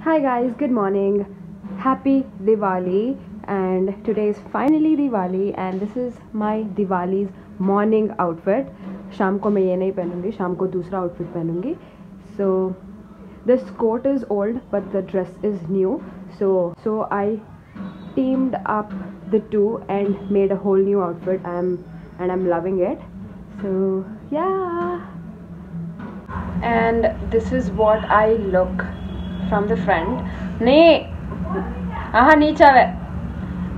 Hi guys, good morning. Happy Diwali, and today is finally Diwali and this is my Diwali's morning outfit. शाम को मैं ये नहीं पहनूंगी, शाम को दूसरा outfit पहनूंगी. So this coat is old but the dress is new. So I teamed up the two and made a whole new outfit. I'm loving it. So yeah. And this is what I look from the front. नहीं नहीं चावे.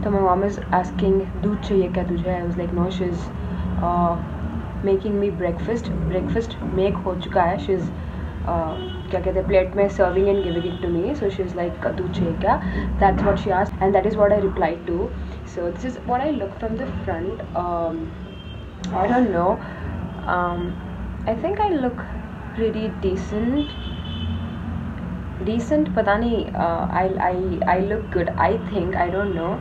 तो my mom is asking दूध चाहिए क्या तुझे? I was like no, she's making me breakfast make हो चुका है. She's क्या कहते हैं प्लेट में serving and giving it to me. So she's like दूध चाहिए क्या? That's what she asked and that is what I replied to. So this is what I look from the front. I don't know. I think I look pretty decent पता नहीं. I look good, I think. I don't know.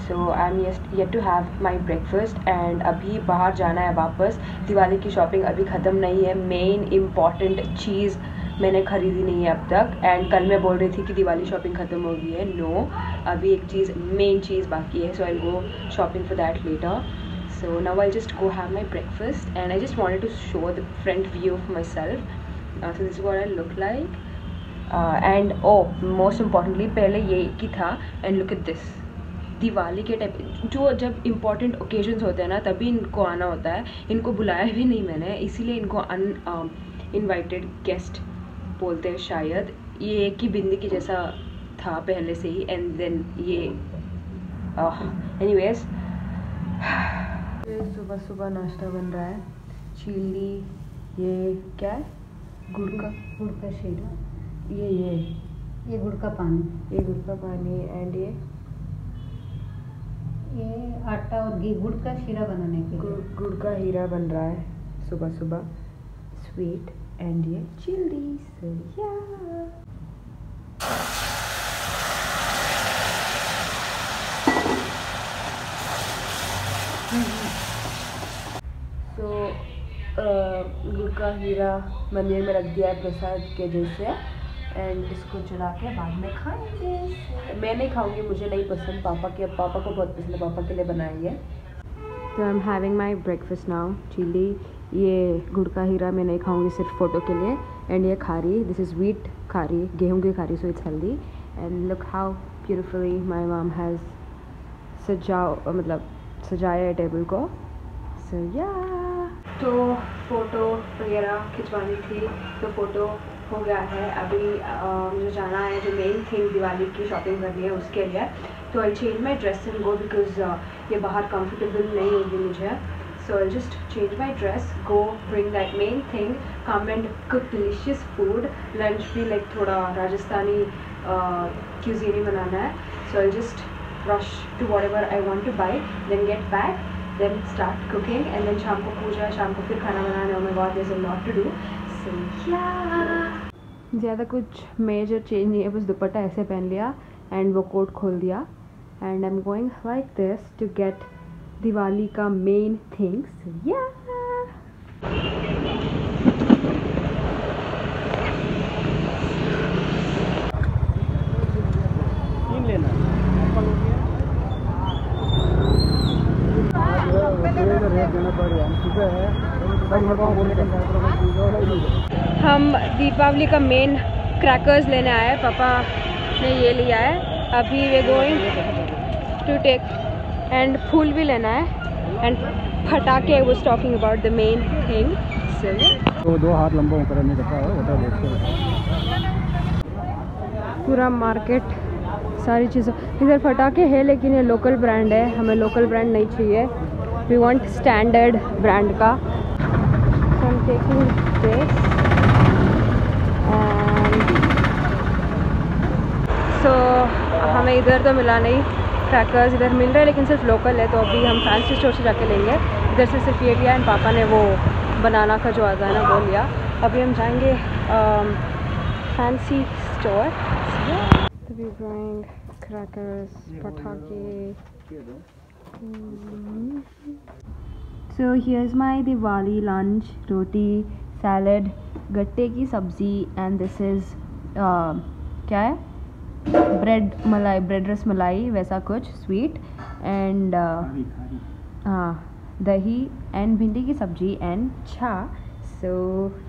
So I'm yet to have my breakfast and अभी बाहर जाना है वापस. दिवाली की shopping अभी ख़त्म नहीं है. मेन इम्पॉर्टेंट चीज़ मैंने ख़रीदी नहीं है अब तक. एंड कल मैं बोल रही थी कि दिवाली शॉपिंग ख़त्म हो गई है. नो, अभी एक चीज़ मेन चीज़ बाकी है. So I go shopping for that later. So now I'll just go have my breakfast and I just wanted to show the front view of myself. So this is what I look like. And most importantly पहले ये की था. And look at this. Diwali के type जो जब important occasions होते हैं ना तभी इनको आना होता है. इनको बुलाया भी नहीं मैंने, इसीलिए इनको इनवाइटेड गेस्ट बोलते हैं शायद. ये एक ही बिंदी की जैसा था पहले से ही. एंड देन ये एनीवेज सुबह सुबह नाश्ता बन रहा है. चिल्ली, ये क्या है? गुड़ का शीरा. ये गुड़ का पानी. एंड ये आटा और घी गुड़ का शीरा बनाने के लिए गुड़ का हीरा बन रहा है सुबह सुबह. स्वीट एंड ये चिल्ली. सो गुड़ का हीरा मंदिर में रख दिया है प्रसाद के जैसे. एंड इसको चढ़ा के बाद में खाएंगे. मैं नहीं खाऊंगी, मुझे नहीं पसंद. पापा को बहुत पसंद है, पापा के लिए बनाई है. तो I am having my breakfast now. Chilli, ये गुड़ का हीरा मैं नहीं खाऊंगी, सिर्फ फ़ोटो के लिए. एंड ये khari, this is wheat khari, गेहूँ की खारी, so it's healthy. And look how beautifully my mom has सजाया है टेबल को. सो या तो फ़ोटो वगैरह खिंचवानी थी तो फ़ोटो हो गया है. अभी मुझे जाना है जो मेन थिंग दिवाली की शॉपिंग करनी है उसके लिए. तो I change my dress and go because ये बाहर कंफर्टेबल नहीं होगी मुझे. So I just change my dress, go bring that main thing, come and cook delicious food. Lunch भी लाइक थोड़ा राजस्थानी क्यूजीन ही बनाना है. So I just rush to whatever I want to buy, then get back, then start cooking, and then शाम को पूजा, शाम को फिर खाना बनाना. Oh my god, there's a lot to do. So yeah. ज़्यादा कुछ मेजर चेंज नहीं है, बस दुपट्टा ऐसे पहन लिया एंड वो कोट खोल दिया. And I am going like this to get Diwali का मेन थिंग्स. या हम दीपावली का मेन क्रैकर्स लेने आए हैं. पापा ने ये लिया है. अभी वे गोइंग टू टेक एंड फूल भी लेना है एंड फटाके. वो talking about the main thing. तो 2 हाथ लंबा करने का पूरा मार्केट सारी चीज़ें. इधर फटाके है लेकिन ये लोकल ब्रांड है, हमें लोकल ब्रांड नहीं चाहिए. वी वांट स्टैंडर्ड ब्रांड का. सो आई एम टेकिंग दिस. सो हमें इधर तो मिला नहीं क्रैकर्स, इधर मिल रहा है लेकिन सिर्फ लोकल है. तो अभी हम फैंसी स्टोर से जाके लेंगे. इधर से सिर्फ ये लिया एंड पापा ने वो बनाना का जो आता है ना वो लिया. अभी हम जाएंगे fancy store. We going crackers, पटाखे. So here's my Diwali lunch: roti, salad, gatte ki sabzi, and this is क्या है, ब्रेड मलाई, ब्रेड रस मलाई वैसा कुछ स्वीट, एंड हाँ दही एंड भिंडी की सब्जी एंड छा. So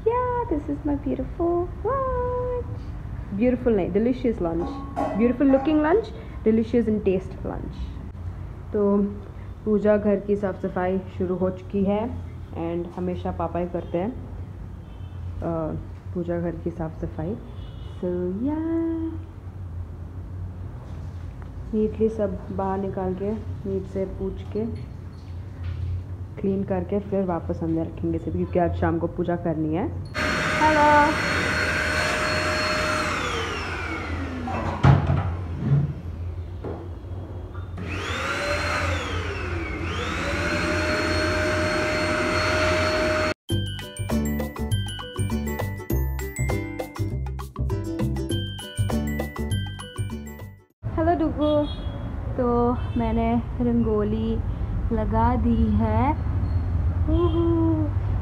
yeah this is my beautiful नहीं, delicious lunch, beautiful looking lunch, delicious in taste lunch. तो पूजा घर की साफ़ सफाई शुरू हो चुकी है एंड हमेशा पापा ही करते हैं पूजा घर की साफ़ सफाई. सो या नीटली सब बाहर निकाल के नीट से पूछ के क्लीन करके फिर वापस अंदर रखेंगे सब, क्योंकि आज शाम को पूजा करनी है. Hello hello Dugu. तो मैंने रंगोली लगा दी है.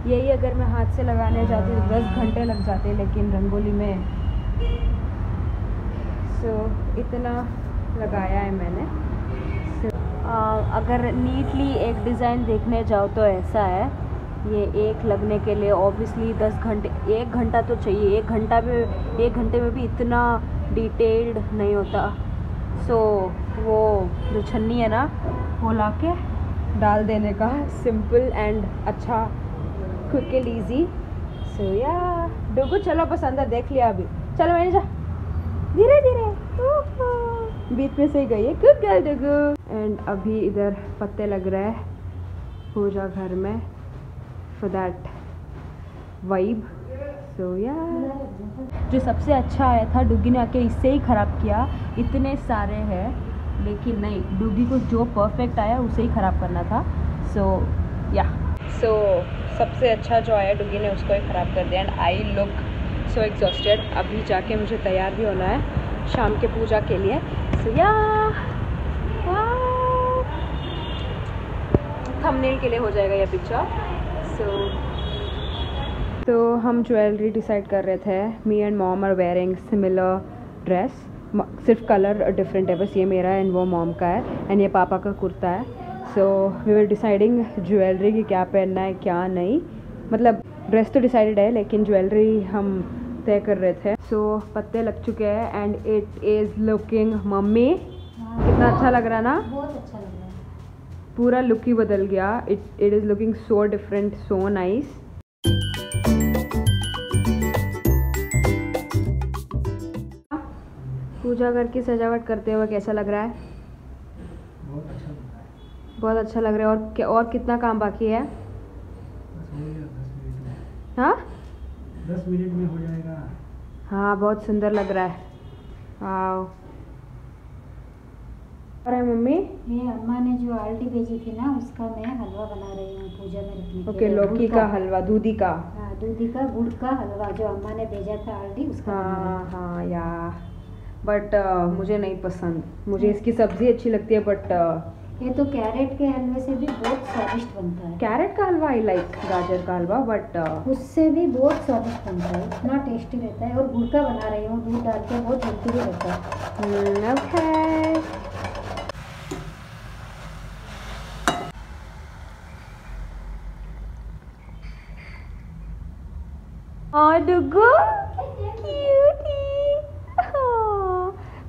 यही अगर मैं हाथ से लगाने जाती तो 10 घंटे लग जाते, लेकिन रंगोली में इतना लगाया है मैंने. अगर नीटली एक डिज़ाइन देखने जाओ तो ऐसा है. ये एक लगने के लिए ऑब्वियसली 10 घंटे, 1 घंटा तो चाहिए. 1 घंटे में भी इतना डिटेल्ड नहीं होता. वो जो छन्नी है ना, वो लाके डाल देने का, सिंपल एंड अच्छा, क्विक एंड ईजी. सो या डुगू चलो बस अंदर देख लिया अभी. चलो मैंने जा धीरे धीरे बीच में से ही गई है. Good girl Dugu. एंड अभी इधर पत्ते लग रहे हैं पूजा घर में फॉर दैट वाइब. सो या जो सबसे अच्छा आया था डुगी ने आके इससे ही ख़राब किया. इतने सारे हैं लेकिन नहीं, डुगी को जो परफेक्ट आया उसे ही ख़राब करना था. सो सबसे अच्छा जो आया डुगी ने उसको ही ख़राब कर दिया. And I look so exhausted. अभी जाके मुझे तैयार भी होना है शाम के पूजा के लिए. सो या थंबनेल के लिए हो जाएगा ये पिक्चर. तो हम ज्वेलरी डिसाइड कर रहे थे. Me and mom are wearing similar dress, सिर्फ कलर डिफरेंट है बस. ये मेरा है एंड वो मॉम का है, एंड ये पापा का कुर्ता है. So we were deciding jewellery की क्या पहनना है क्या नहीं. मतलब ड्रेस तो डिसाइडेड है लेकिन ज्वेलरी हम तय कर रहे थे. सो पत्ते लग चुके हैं and it is looking, mummy कितना अच्छा लग रहा है ना. बहुत अच्छा लग रहा है. पूरा लुक ही बदल गया. It is looking so different, so nice. पूजा घर की सजावट करते हुए कैसा लग रहा है? बहुत अच्छा लग रहा है. बहुत अच्छा लग रहा है. और कितना काम बाकी है? 10 मिनट में. हाँ 10 मिनट में हो जाएगा. हाँ बहुत सुंदर लग रहा है. वाओ. और है मम्मी? ये अम्मा ने जो आलटी भेजी थी ना, उसका मैं हलवा बना रही हूँ पूजा में रखने के ओके, लिए. लौकी का हलवा, दूधी का. हाँ दूधी का गुड़ का हलवा जो अम्मा ने भेजा था आलटी, उसका बना रही हूँ. हाँ या बट मुझे नहीं पसंद. मुझे इसकी सब्ज़ी अच्छी लगती है बट ये तो कैरेट के हलवे से भी बहुत स्वादिष्ट बनता है. कैरेट का हलवा आई लाइक, गाजर का हलवा, बट उससे भी बहुत स्वादिष्ट बनता है. इतना टेस्टी रहता है. और गुड़ का बना रही हूँ, दूध डाल के, बहुत हेल्थी भी रहता है. ओके. और डुगू क्यूटी.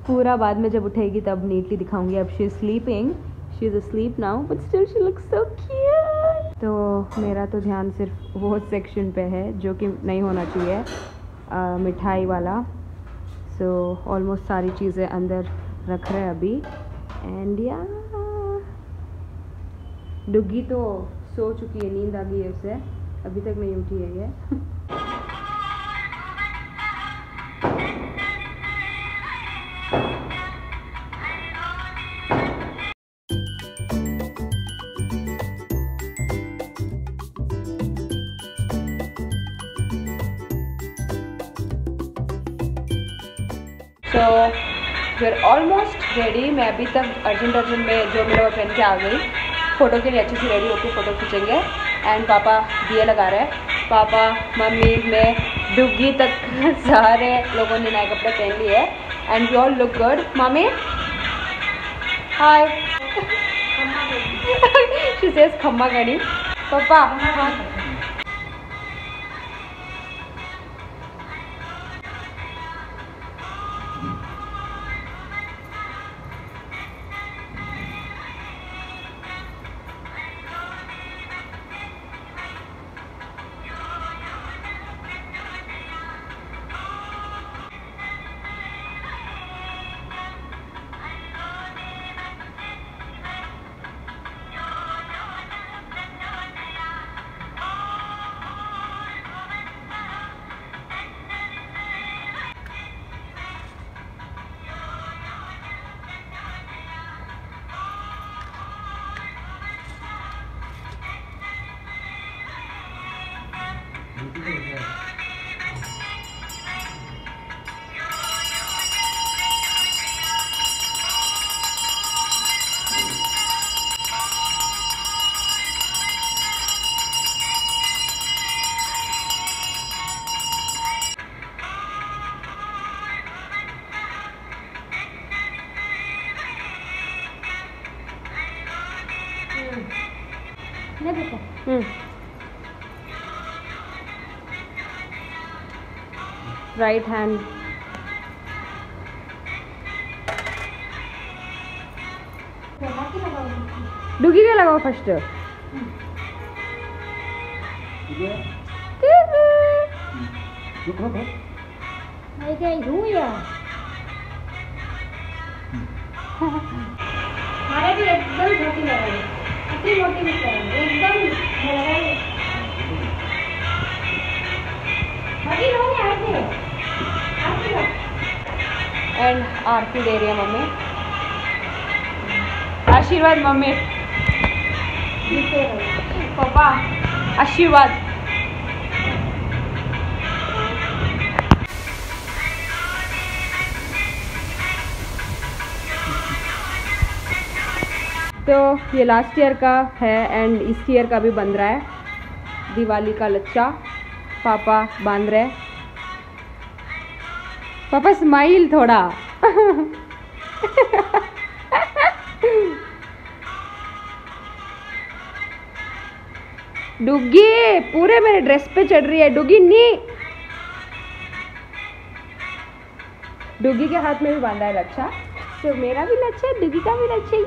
पूरा बाद में जब उठेगी तब नीटली दिखाऊंगी. अब she is sleeping, she is asleep now but still she looks so cute. तो मेरा तो ध्यान सिर्फ वो सेक्शन पे है जो कि नहीं होना चाहिए, मिठाई वाला. सो ऑलमोस्ट सारी चीज़ें अंदर रख रहे हैं अभी. एंड या डुगी तो सो चुकी है, नींद आ गई है उसे, अभी तक नहीं उठी है ये. तो फिर ऑलमोस्ट रेडी. मैं अभी तक अर्जेंट में जो मेरा पहन के आ गई. फ़ोटो के लिए अच्छी सी रेडी होकर फ़ोटो खींचेंगे. एंड पापा दिए लगा रहे हैं. पापा, मम्मी, मैं डुग्गी तक सारे लोगों ने नए कपड़े पहन लिए and we all look good. मम्मी हाय शी सेज खम्मा गणी। पापा राइट हैंड डुगी के लगाओ फर्स्ट। हमारे भी एकदम छोटी लगाई, इतनी मोटी नहीं करेंगे, एकदम लगाई। एंड आरती दे रही है मम्मी। आशीर्वाद मम्मी। पापा आशीर्वाद। तो ये लास्ट ईयर का है एंड इस ईयर का भी बन रहा है। दिवाली का लच्चा पापा बांध रहे। पापा स्माइल थोड़ा। डुग्गी पूरे मेरे ड्रेस पे चढ़ रही है। डुग्गी नी। डुग्गी के हाथ में भी बांधा है लच्छा, तो मेरा भी लच्छा है, डुग्गी का भी लच्छा। ये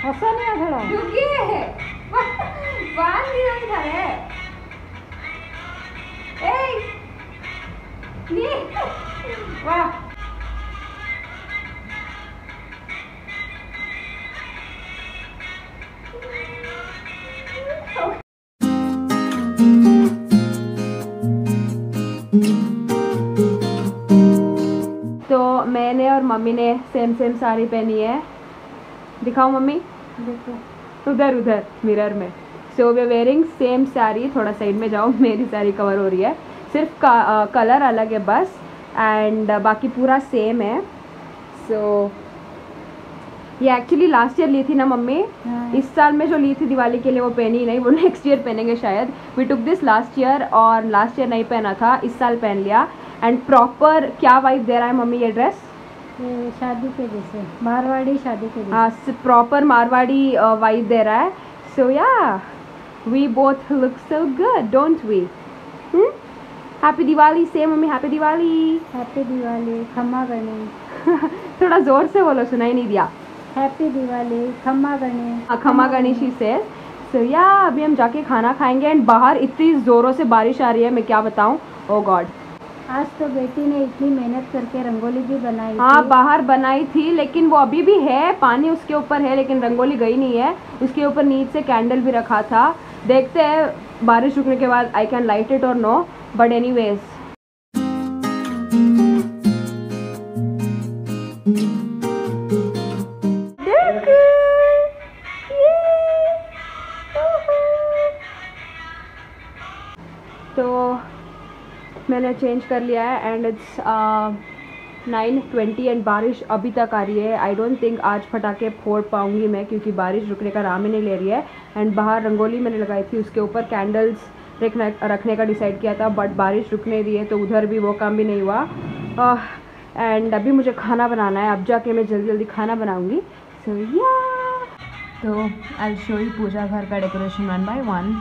हंसा नहीं है थोड़ा। डुग्गी बांध दिया इधर है। नी वाह। तो मैंने और मम्मी ने सेम साड़ी पहनी है। दिखाओ मम्मी। देखो उधर उधर मिरर में। So we are wearing same sari. थोड़ा साइड में जाओ, मेरी साड़ी कवर हो रही है। सिर्फ कलर अलग है बस, एंड बाकी पूरा सेम है। सो ये एक्चुअली लास्ट ईयर ली थी ना मम्मी। इस साल में जो ली थी दिवाली के लिए वो पहनी ही नहीं, वो नेक्स्ट ईयर पहनेंगे शायद। We took this last year और लास्ट ईयर नहीं पहना था, इस साल पहन लिया। एंड प्रॉपर क्या वाइब दे रहा है मम्मी ये ड्रेस? शादी के जैसे, मारवाड़ी शादी के जैसे। हाँ, प्रॉपर मारवाड़ी वाइब दे रहा है। So yeah we both look so good, don't we? Happy Diwali. Say मम्मी हैप्पी दिवाली। हैप्पी दिवाली, खम्मा गणी। थोड़ा जोर से बोलो, सुनाई नहीं दिया। हैप्पी दिवाली, खम्मा गणी। खम्मा गणेशी से। सो या अभी हम जाके खाना खाएंगे। एंड बाहर इतनी ज़ोरों से बारिश आ रही है, मैं क्या बताऊँ। ओ गॉड। आज तो बेटी ने इतनी मेहनत करके रंगोली भी बनाई। हाँ, बाहर बनाई थी, लेकिन वो अभी भी है, पानी उसके ऊपर है, लेकिन रंगोली गई नहीं है। उसके ऊपर नीचे से कैंडल भी रखा था। देखते हैं बारिश रुकने के बाद आई कैन लाइट इट और नो, बट एनीवेज। तो मैंने चेंज कर लिया है एंड इट्स 9:20 एंड बारिश अभी तक आ रही है। आई डोंट थिंक आज पटाखे फोड़ पाऊंगी मैं, क्योंकि बारिश रुकने का नाम ही नहीं ले रही है। एंड बाहर रंगोली मैंने लगाई थी, उसके ऊपर कैंडल्स रखने का डिसाइड किया था, बट बारिश रुक नहीं रही है तो उधर भी वो काम भी नहीं हुआ। एंड अभी मुझे खाना बनाना है, अब जाके मैं जल्दी जल्दी खाना बनाऊँगी। सो या, तो आई शो यू पूजा घर का डेकोरेशन 1 by 1।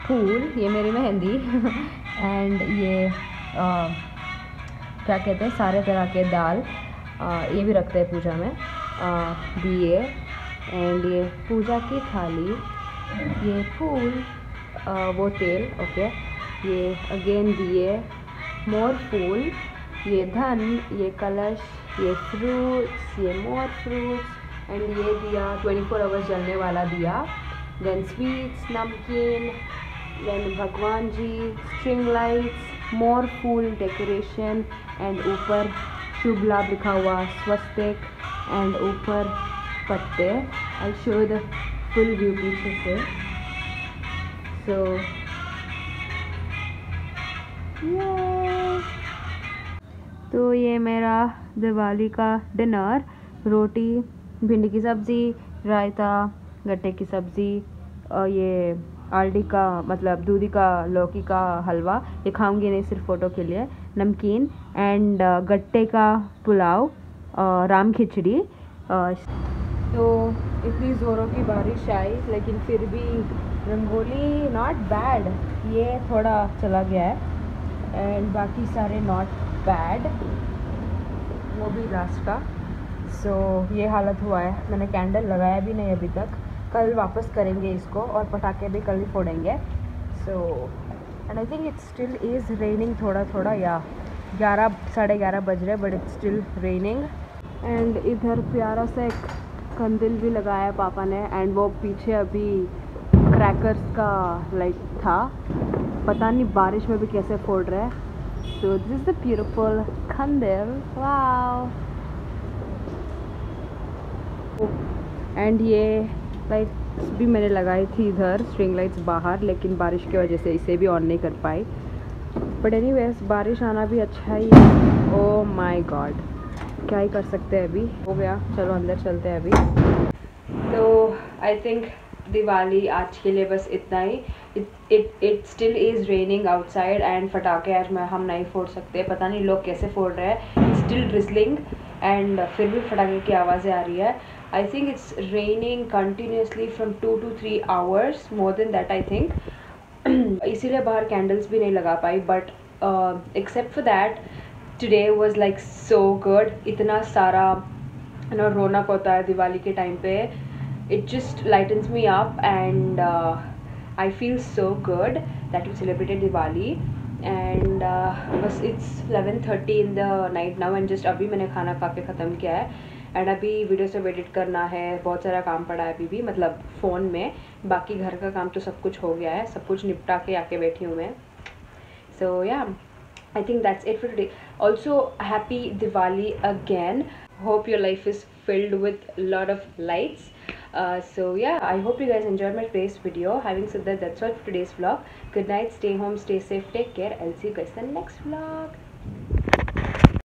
फूल, ये मेरी मेहंदी एंड ये क्या कहते हैं, सारे तरह के दाल, ये भी रखते हैं पूजा में, दिए एंड ये पूजा की थाली, ये फूल, वो तेल, ओके, ये अगेन दिए, मोर फूल, ये धन, ये कलश, ये फ्रूट्स, ये मोर फ्रूट्स एंड ये दिया 24 आवर्स जलने वाला दिया, देन स्वीट्स, नमकीन, देन भगवान जी, स्ट्रिंग लाइट्स, मोर फूल डेकोरेशन एंड ऊपर शुभ लाभ लिखा हुआ, स्वस्तिक एंड ऊपर पत्ते। I show the full view पीछे से। सो तो ये मेरा दिवाली का डिनर, रोटी, भिंडी की सब्ज़ी, रायता, गट्टे की सब्ज़ी, ये आलडी का मतलब दूधी का लौकी का हलवा, ये खाऊंगी नहीं सिर्फ फ़ोटो के लिए, नमकीन एंड गट्टे का पुलाव, राम खिचड़ी। तो इतनी ज़ोरों की बारिश आई लेकिन फिर भी रंगोली नॉट बैड, ये थोड़ा चला गया है एंड बाकी सारे नॉट बैड, वो भी लास्ट का। सो ये हालत हुआ है, मैंने कैंडल लगाया भी नहीं अभी तक, कल वापस करेंगे इसको और पटाखे भी कल ही फोड़ेंगे। So and I think it's still is raining थोड़ा थोड़ा, या 11 साढ़े 11 बज रहे but it's still raining. And इधर प्यारा सा एक कंदिल भी लगाया पापा ने एंड वो पीछे अभी क्रैकर्स का लाइट था, पता नहीं बारिश में भी कैसे फोड़ रहा है। So this is the beautiful कंदिल, वाओ। एंड ये लाइट्स भी मैंने लगाई थी इधर, स्ट्रिंग लाइट्स बाहर, लेकिन बारिश की वजह से इसे भी ऑन नहीं कर पाई, बट एनीवेज बारिश आना भी अच्छा ही है। ओह माय गॉड, क्या ही कर सकते हैं, अभी हो गया, चलो अंदर चलते हैं अभी। तो आई थिंक दिवाली आज के लिए बस इतना ही। It still is raining outside and फटाखे आज हम नहीं फोड़ सकते, पता नहीं लोग कैसे फोड़ रहे हैं, स्टिल ड्रिजलिंग एंड फिर भी फटाखे की आवाज़ें आ रही है। I think it's raining continuously from 2 to 3 hours, more than that I think. इसीलिए बाहर कैंडल्स भी नहीं लगा पाई, but except for that today was like so good. इतना सारा रौनक होता है दिवाली के टाइम पे, it just lightens me up and I feel so good that we celebrated Diwali. And बस it's 11:30 in the night now and just अभी मैंने खाना खा के ख़त्म किया है एंड अभी वीडियो सब एडिट करना है, बहुत सारा काम पड़ा है अभी भी, मतलब फ़ोन में, बाकी घर का काम तो सब कुछ हो गया है, सब कुछ निपटा के आके बैठी हूँ मैं। सो या, I think that's it for today. Also happy Diwali again, hope your life is filled with a lot of lights. So yeah, I hope you guys enjoyed my today's video. Having said that, that's all for today's vlog. Good night, stay home, stay safe, take care. I'll see you guys in the next vlog.